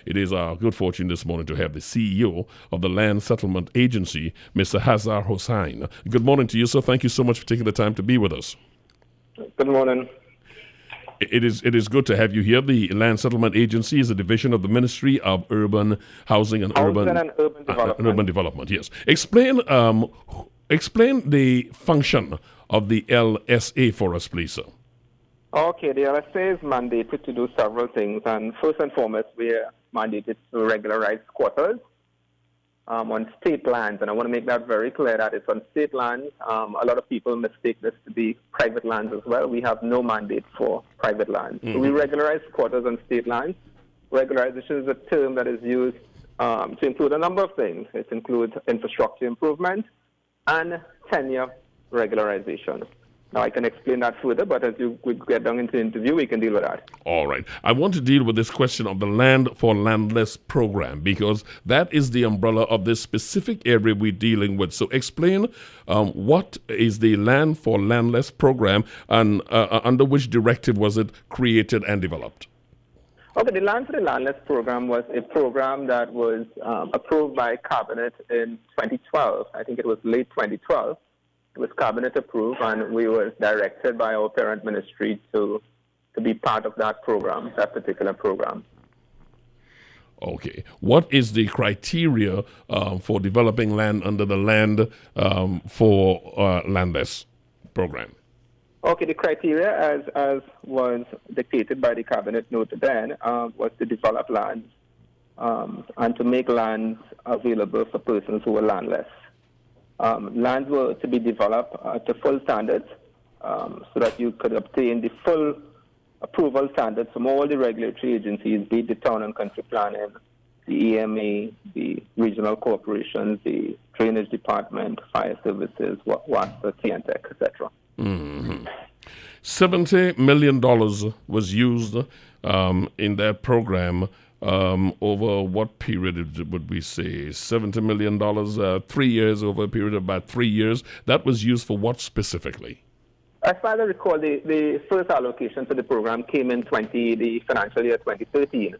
It is our good fortune this morning to have the CEO of the Land Settlement Agency, Mr. Hazar Hosein. Good morning to you, sir. Thank you so much for taking the time to be with us. Good morning. It is good to have you here. The Land Settlement Agency is a division of the Ministry of Urban Housing and Urban Development. Yes. Explain the function of the LSA for us, please, sir. Okay, the LSA is mandated to do several things, and first and foremost, we are mandated to regularize squatters on state lands, and I want to make that very clear that it's on state lands. A lot of people mistake this to be private lands as well. We have no mandate for private lands. So we regularize squatters on state lands. Regularization is a term that is used to include a number of things. It includes infrastructure improvement and tenure regularization. Now, I can explain that further, but as we get down into the interview, we can deal with that. All right. I want to deal with this question of the Land for Landless program, because that is the umbrella of this specific area we're dealing with. So explain what is the Land for Landless program, and under which directive was it created and developed? Okay, the Land for the Landless program was a program that was approved by Cabinet in 2012. I think it was late 2012. It was cabinet approved, and we were directed by our parent ministry to be part of that program, that particular program. Okay. What is the criteria for developing land under the Land for Landless program? Okay, the criteria, as was dictated by the cabinet note then, was to develop lands and to make lands available for persons who were landless. Lands were to be developed to full standards so that you could obtain the full approval standards from all the regulatory agencies, be it the town and country planning, the EMA, the regional corporations, the drainage department, fire services, WASA, TNTEC, etc. $70 million was used in that program. Over what period would we say? $70 million, 3 years, over a period of about 3 years. That was used for what specifically? As far as I recall, the first allocation for the program came in the financial year 2013.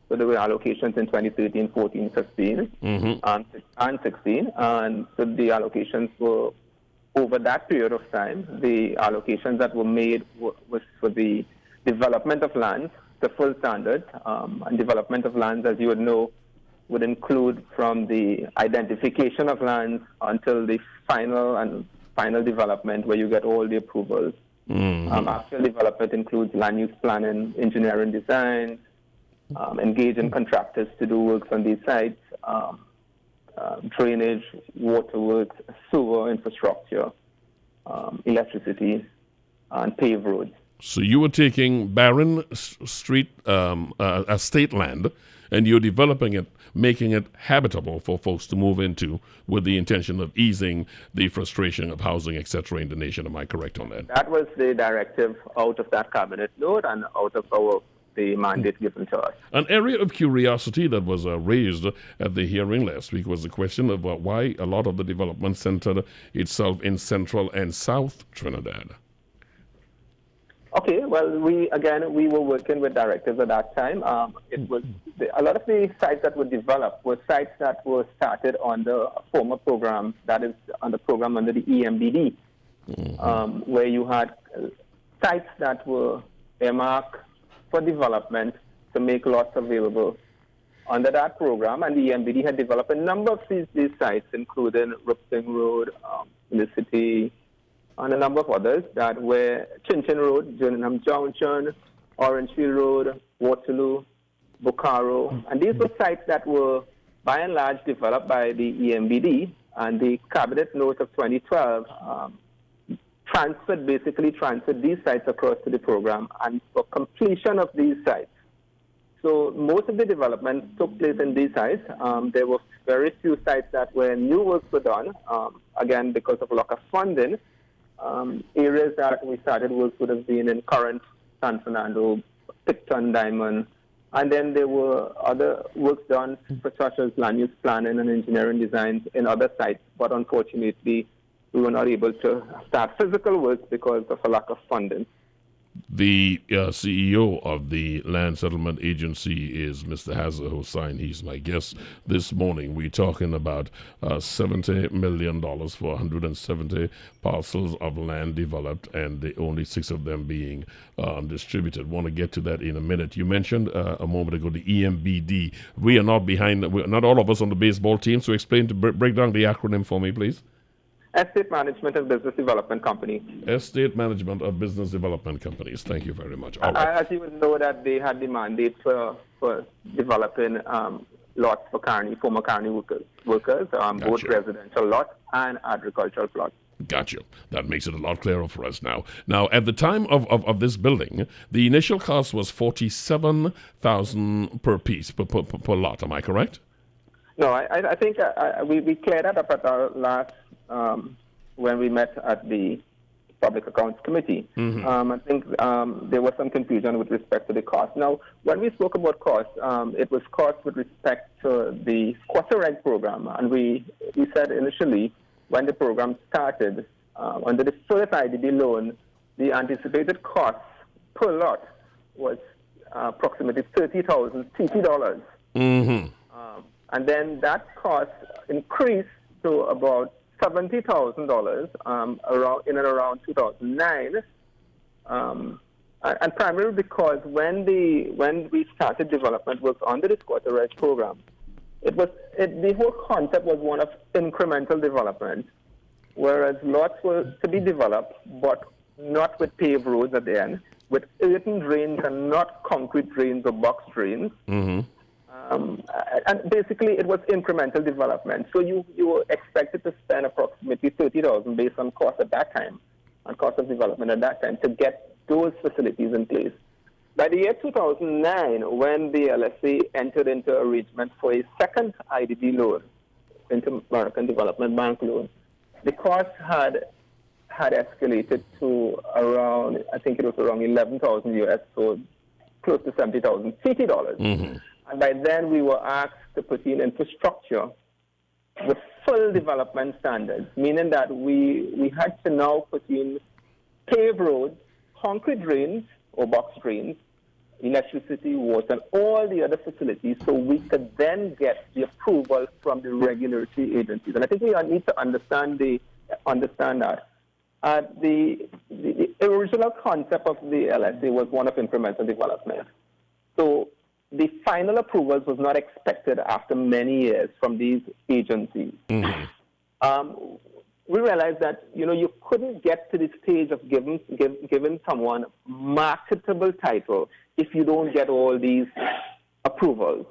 So there were allocations in 2013, 14, 15, and 16. And so the allocations were over that period of time. The allocations that were made was for the development of lands, the full standard, and development of lands, as you would know, would include from the identification of lands until the final development where you get all the approvals. Actual development includes land use planning, engineering design, engaging contractors to do works on these sites, drainage, waterworks, sewer infrastructure, electricity, and paved roads. So you were taking barren street, state land, and you're developing it, making it habitable for folks to move into with the intention of easing the frustration of housing, etc. in the nation. Am I correct on that? That was the directive out of that cabinet note and out of the mandate given to us. An area of curiosity that was raised at the hearing last week was the question of why a lot of the development centered itself in central and south Trinidad. Okay, well, we were working with directives at that time. It was a lot of the sites that were developed were sites that were started under a former program, that is on the program under the EMBD, where you had sites that were earmarked for development to make lots available under that program, and the EMBD had developed a number of these sites, including Ripsing Road, Felicity, and a number of others that were Chinchin Road, Gillingham Junction, Orangefield Road, Waterloo, Bocaro. And these were sites that were by and large developed by the EMBD, and the Cabinet Note of 2012 transferred these sites across to the program, and for completion of these sites. So most of the development took place in these sites. There were very few sites that where new works were done, again, because of lack of funding. Areas that we started work would have been in Current, San Fernando, Picton, Diamond, and then there were other works done such as land use planning and engineering designs in other sites, but unfortunately we were not able to start physical work because of a lack of funding. The CEO of the Land Settlement Agency is Mr. Hazar Hosein. He's my guest this morning. We're talking about $70 million for 170 parcels of land developed, and only 6 of them being distributed. Want to get to that in a minute. You mentioned a moment ago the EMBD. We are not behind, not all of us on the baseball team, so explain, break down the acronym for me, please. Estate Management and Business Development Company. Estate Management of Business Development Companies. Thank you very much. All right. As you would know, that they had the mandate for developing lots for former Carney workers, both residential lots and agricultural plots. Gotcha. That makes it a lot clearer for us now. Now, at the time of this building, the initial cost was $47,000 per piece, per lot. Am I correct? No, I think we cleared that up at our last, when we met at the Public Accounts Committee. I think there was some confusion with respect to the cost. Now, when we spoke about cost, it was cost with respect to the squatter reg program. And we said initially, when the program started, under the first IDB loan, the anticipated cost per lot was approximately $30,000 TT dollars. And then that cost increased to about $70,000 around 2009, and primarily because when we started development work under the squatter rights program, the whole concept was one of incremental development, whereas lots were to be developed, but not with paved roads at the end, with earthen drains and not concrete drains or box drains. And basically, it was incremental development. So you were expected to spend approximately $30,000 based on cost at that time, on cost of development at that time, to get those facilities in place. By the year 2009, when the LSA entered into arrangement for a second IDB loan, Inter-American Development Bank loan, the cost had escalated to around, I think it was around 11,000 US, so close to 70,000 CT dollars. And by then, we were asked to put in infrastructure with full development standards, meaning that we had to now put in paved roads, concrete drains or box drains, electricity, water, and all the other facilities, so we could then get the approval from the regulatory agencies. And I think we need to understand that. The original concept of the LSA was one of incremental development. So the final approvals was not expected after many years from these agencies. We realized that you couldn't get to the stage of giving someone marketable title if you don't get all these approvals.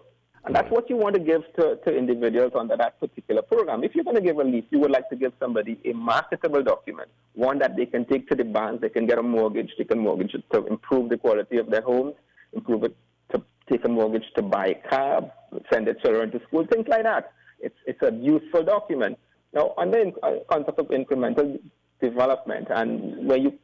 And that's what you want to give to individuals under that particular program. If you're going to give a lease, you would like to give somebody a marketable document, one that they can take to the bank, they can get a mortgage, they can mortgage it to improve the quality of their homes, improve it to take a mortgage to buy a car, send their children to school, things like that. It's a useful document. Now, under the concept of incremental development, and where you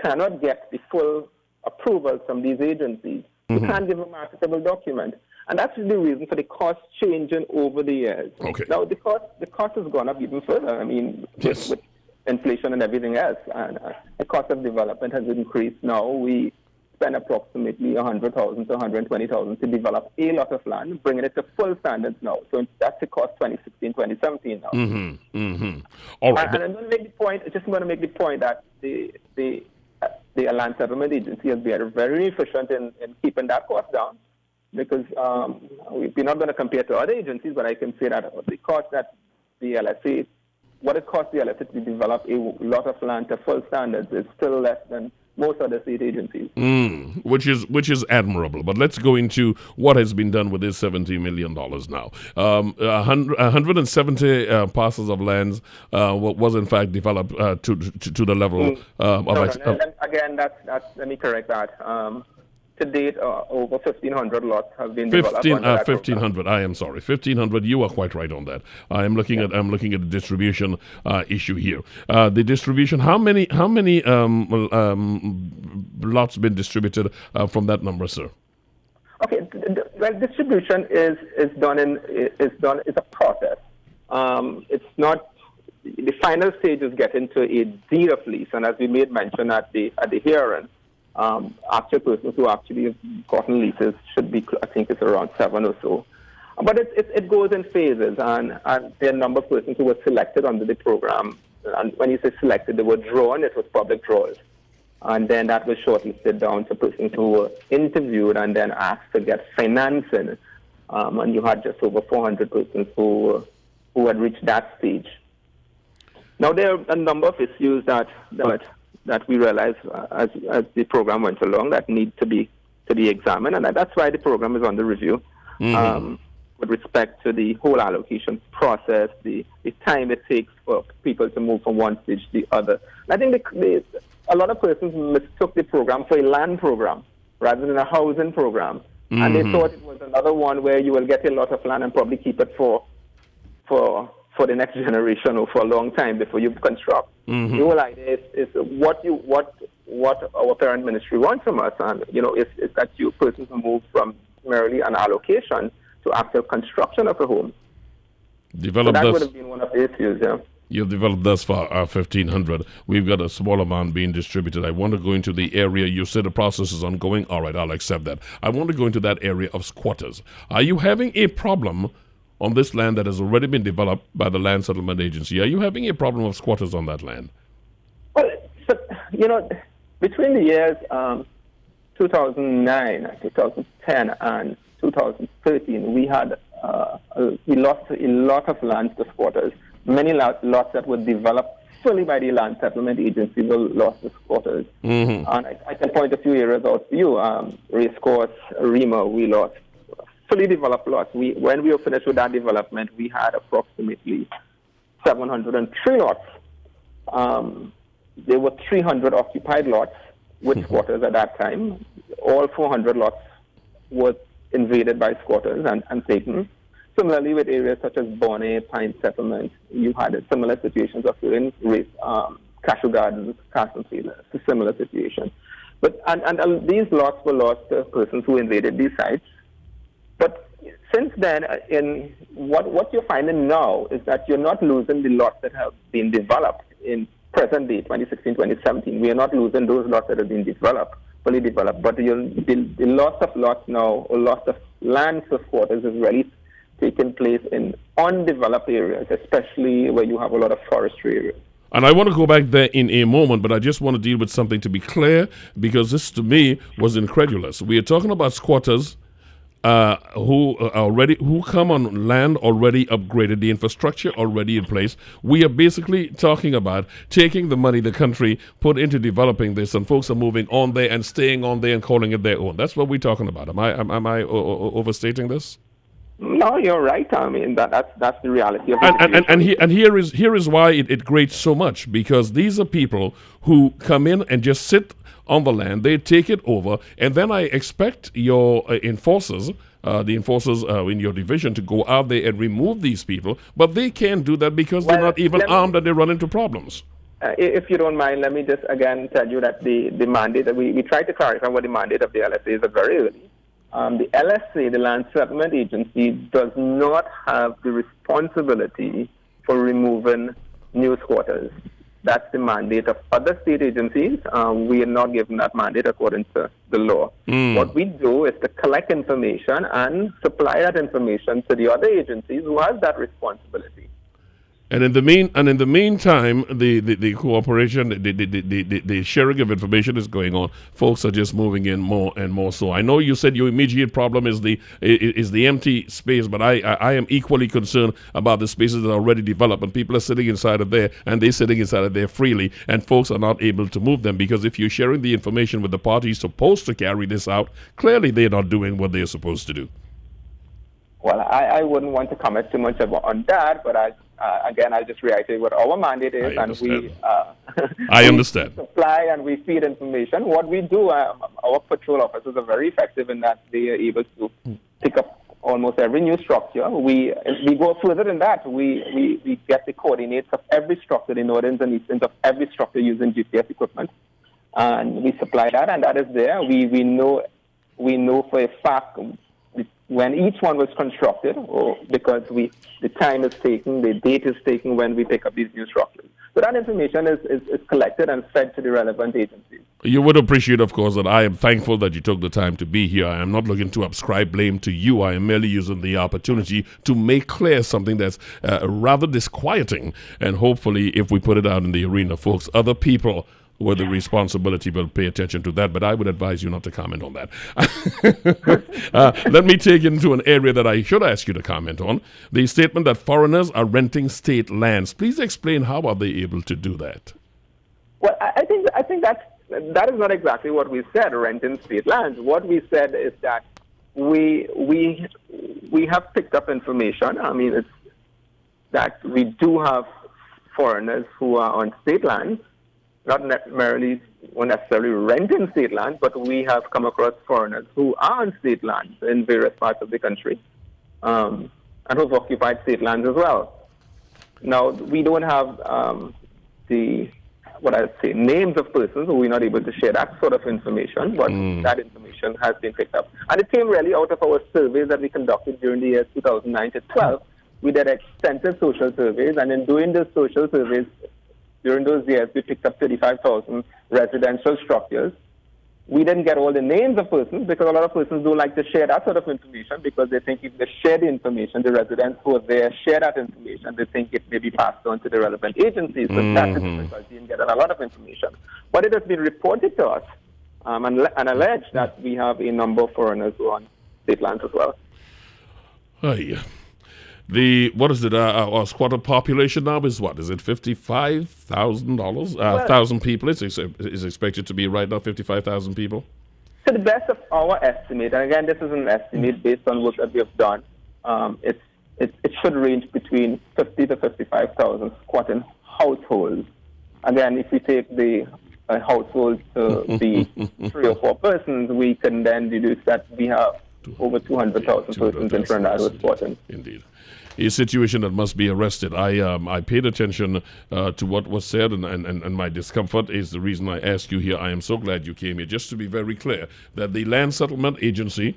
cannot get the full approval from these agencies, you can't give a marketable document. And that's the reason for the cost changing over the years. Okay. Now, the cost has gone up even further. I mean, with inflation and everything else, and the cost of development has increased. Now, we spend approximately $100,000 to $120,000 to develop a lot of land, bringing it to full standards now. So that's the cost 2016, 2017 now. All right. And I'm going to make the point. I just want to make the point that the Land Settlement Agency has been very efficient in keeping that cost down, because we're not going to compare to other agencies, but I can say that the cost that the LSA, what it costs the LSA to develop a lot of land to full standards is still less than most other state agencies. Which is admirable. But let's go into what has been done with this $70 million now. 170 parcels of lands was in fact developed to the level again, let me correct that. To date, over 1,500 lots have been developed. 1,500. I am sorry, 1,500. You are quite right on that. I'm looking at the distribution issue here. The distribution. How many lots been distributed from that number, sir? Okay. Well, distribution is a process. It's not. The final stage is getting to a deed of lease, and as we made mention at the hearing, Actual persons who actually have gotten leases should be, I think it's around 7 or so. But it goes in phases, and there are a number of persons who were selected under the program. And when you say selected, they were drawn. It was public draws. And then that was shortlisted down to persons who were interviewed and then asked to get financing. And you had just over 400 persons who had reached that stage. Now, there are a number of issues that we realized as the program went along that need to be examined, and that's why the program is under review. With respect to the whole allocation process, the time it takes for people to move from one stage to the other. And I think a lot of persons mistook the program for a land program rather than a housing program. And they thought it was another one where you will get a lot of land and probably keep it for the next generation or for a long time before you construct. The whole idea is what our parent ministry wants from us, and is that you persons move from merely an allocation to actual construction of a home. So that would have been one of the issues, yeah. You've developed thus far 1,500. We've got a small amount being distributed. I want to go into the area. You said the process is ongoing. All right, I'll accept that. I want to go into that area of squatters. Are you having a problem on this land that has already been developed by the Land Settlement Agency? Are you having a problem of squatters on that land? Well, between the years 2009, 2010, and 2013, we lost a lot of lands to squatters. Many lots that were developed fully by the Land Settlement Agency were lost to squatters. And I can point a few areas out for you. Racecourse, Rima, we lost fully developed lots. When we were finished with that development, we had approximately 703 lots. There were 300 occupied lots with squatters at that time. All 400 lots were invaded by squatters and taken. Similarly, with areas such as Bonnet, Pine Settlement, you had similar situations occurring with Cashew Gardens, Castlefield, a similar situation. But and these lots were lost to persons who invaded these sites. But since then, in what you're finding now is that you're not losing the lots that have been developed in present day, 2016, 2017. We are not losing those lots that have been developed, fully developed. But the loss of lots now, or loss of land for squatters is really taking place in undeveloped areas, especially where you have a lot of forestry areas. And I want to go back there in a moment, but I just want to deal with something to be clear, because this to me was incredulous. We are talking about squatters who come on land already upgraded, the infrastructure already in place. We are basically talking about taking the money the country put into developing this, and folks are moving on there and staying on there and calling it their own. That's what we're talking about. Am I overstating this? No, you're right. I mean, that's the reality of it. And here is why it grates so much, because these are people who come in and just sit on the land, they take it over, and then I expect your enforcers, the enforcers in your division, to go out there and remove these people, but they can't do that because they're not even armed and they run into problems. If you don't mind, let me just again tell you that the mandate, we tried to clarify what the mandate of the LSA is very early. The LSA, the Land Settlement Agency, does not have the responsibility for removing new squatters. That's the mandate of other state agencies. We are not given that mandate according to the law. What we do is to collect information and supply that information to the other agencies who have that responsibility. And in the meantime, the cooperation, the sharing of information is going on. Folks are just moving in more and more. So I know you said your immediate problem is the empty space, but I am equally concerned about the spaces that are already developed, and people are sitting inside of there, and they're sitting inside of there freely, and folks are not able to move them, because if you're sharing the information with the parties supposed to carry this out, clearly they're not doing what they're supposed to do. Well, I wouldn't want to comment too much on that, but again, I'll just reiterate what our mandate is, and I understand. We supply and we feed information. What we do, our patrol officers are very effective in that they are able to pick up almost every new structure. We go further than that. We get the coordinates of every structure, the northern and eastern of every structure using GPS equipment, and we supply that, and that is there. We know for a fact when each one was constructed, because the time is taken, the date is taken when we pick up these new structures. So that information is collected and fed to the relevant agencies. You would appreciate, of course, that I am thankful that you took the time to be here. I am not looking to ascribe blame to you. I am merely using the opportunity to make clear something that's rather disquieting. And hopefully, if we put it out in the arena, folks, other people with the responsibility will pay attention to that. But I would advise you not to comment on that. Let me take you into an area that I should ask you to comment on. The statement that foreigners are renting state lands. Please explain, how are they able to do that? Well, I think that is not exactly what we said, renting state lands. What we said is that we have picked up information. I mean, it's that we do have foreigners who are on state lands, not necessarily renting state lands, but we have come across foreigners who are on state lands in various parts of the country, and who've occupied state lands as well. Now, we don't have names of persons, so we're not able to share that sort of information, but that information has been picked up. And it came really out of our surveys that we conducted during the years 2009 to 12. We did extensive social surveys, and in doing those social surveys during those years, we picked up 35,000 residential structures. We didn't get all the names of persons because a lot of persons don't like to share that sort of information because they think if they share the information, the residents who are there share that information, they think it may be passed on to the relevant agencies. So that's the difficulty in getting a lot of information. But it has been reported to us and alleged that we have a number of foreigners who are on state lands as well. Oh, yeah. Our squatter population now is what? Is it 55,000 thousand people? Is expected to be right now 55,000 people? To the best of our estimate, and again, this is an estimate based on work that we have done, it should range between 50 to 55,000 squatting households. Again, if we take the households to be 3 or 4 persons, we can then deduce that we have over 200,000 persons in Trinidad who are squatting. Indeed. A situation that must be arrested. I paid attention to what was said, and my discomfort is the reason I asked you here. I am so glad you came here. Just to be very clear, that the Land Settlement Agency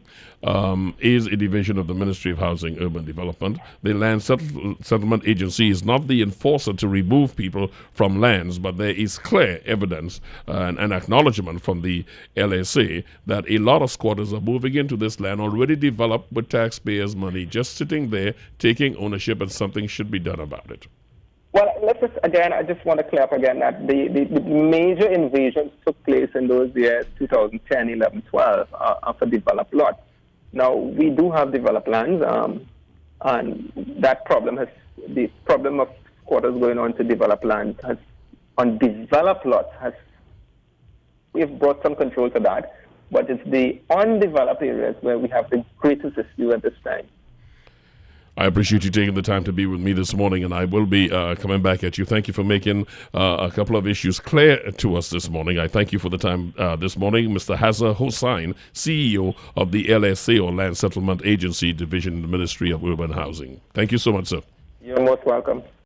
is a division of the Ministry of Housing Urban Development. The Land Settlement Agency is not the enforcer to remove people from lands, but there is clear evidence and acknowledgement from the LSA that a lot of squatters are moving into this land already developed with taxpayers' money, just sitting there taking ownership, and something should be done about it. Well, I just want to clear up again that the major invasions took place in those years, 2010, 11, 12, for developed lots. Now, we do have developed lands, and the problem of squatters going on to developed lands on developed lots we've brought some control to that, but it's the undeveloped areas where we have the greatest issue at this time. I appreciate you taking the time to be with me this morning, and I will be coming back at you. Thank you for making a couple of issues clear to us this morning. I thank you for the time this morning. Mr. Hazar Hosein, CEO of the LSA, or Land Settlement Agency Division in the Ministry of Urban Housing. Thank you so much, sir. You're most welcome.